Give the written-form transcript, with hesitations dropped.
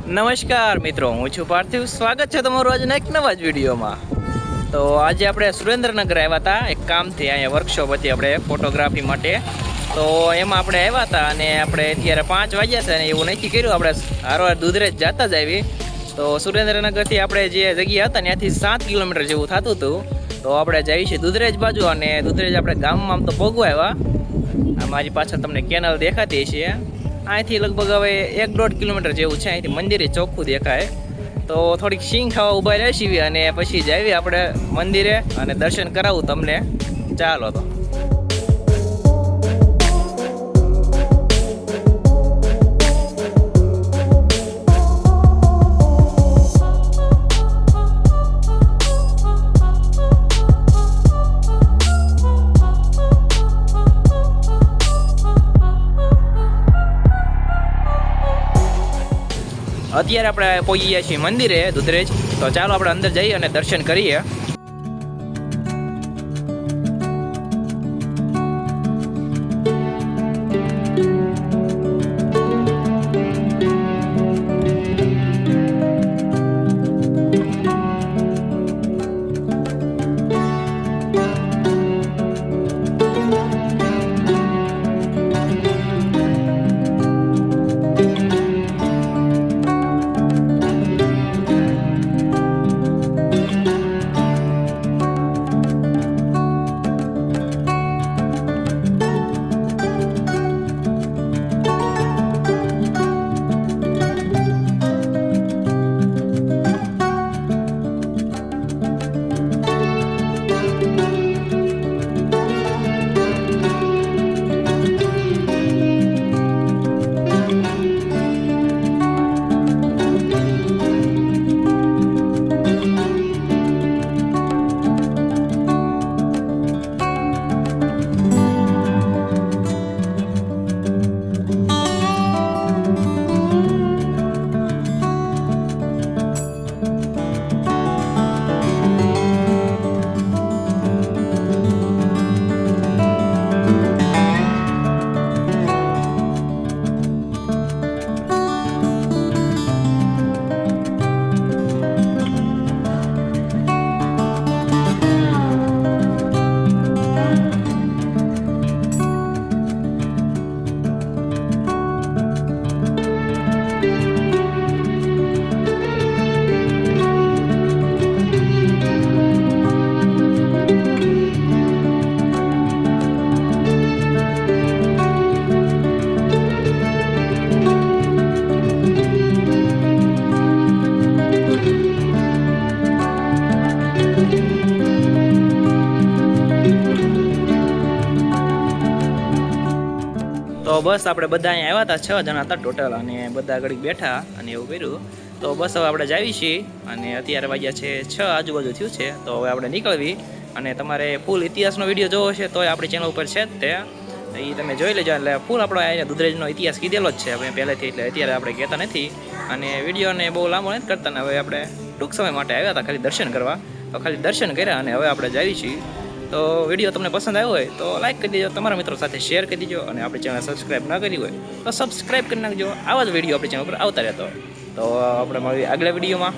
નમસ્કાર મિત્રો, હું છું પાર્થિવ. સ્વાગત છે તમારું આજના એક નવા જ વિડીયોમાં. તો આજે આપણે સુરેન્દ્રનગર આવ્યા હતા એક કામથી. અહીંયા વર્કશોપ હતી આપણે ફોટોગ્રાફી માટે. તો એમાં આપણે આવ્યા હતા અને આપણે અત્યારે 5 વાગ્યા છે અને એવું નક્કી કર્યું આપણે હારવાર દુધરેજ જતા જ આવી. તો સુરેન્દ્રનગરથી આપણે જે જગ્યા હતા ત્યાંથી 7 કિલોમીટર જેવું થતું હતું. તો આપણે જઈએ છીએ દુધરેજ બાજુ અને દુધરેજ આપણે ગામમાં આમ તો પગવા આવ્યા. આ મારી પાછળ તમને કેનલ દેખાતી છે. અહીંથી લગભગ હવે 1-1.5 કિલોમીટર જેવું છે. અહીંથી મંદિરે ચોખ્ખું દેખાય. તો થોડીક સિંગ ખાવા ઊભા રહેશી અને પછી જઈએ આપણે મંદિરે અને દર્શન કરાવું તમને. ચાલો તો. અત્યારે આપણે પહોંચી ગયા છીએ મંદિરે દુધરેજ. તો ચાલો આપણે અંદર જઈએ અને દર્શન કરીએ. તો બસ આપણે બધા અહીંયા આવ્યા હતા, 6 જણા હતા ટોટલ અને બધા ઘડીક બેઠા અને એવું કર્યું. તો બસ હવે આપણે જાવી છીએ અને અત્યારે વાગ્યા છે 6 આજુબાજુ થયું છે. તો હવે આપણે નીકળવી અને તમારે ફૂલ ઇતિહાસનો વિડીયો જોવો છે તો આપણી ચેનલ ઉપર છે જ તે, એ તમે જોઈ લેજો. એટલે ફૂલ આપણો અહીંયા દુધરેજનો ઇતિહાસ કીધેલો જ છે આપણે પહેલેથી, એટલે અત્યારે આપણે કહેતા નથી અને વિડીયોને બહુ લાંબો નથી કરતા ને. હવે આપણે ટૂંક સમય માટે આવ્યા હતા ખાલી દર્શન કરવા. તો ખાલી દર્શન કર્યા અને હવે આપણે જાવી છીએ. તો વિડીયો તમને પસંદ આવ્યો હોય તો લાઈક કરી દેજો, તમારા મિત્રો સાથે શેર કરી દેજો અને આપણી ચેનલ સબસ્ક્રાઈબ ન કરી હોય તો સબસ્ક્રાઈબ કરી નાખજો. આવા જ વિડીયો આપણી ચેનલ પર આવતા રહેતો. તો આપણે મળીએ આગલા વિડીયોમાં.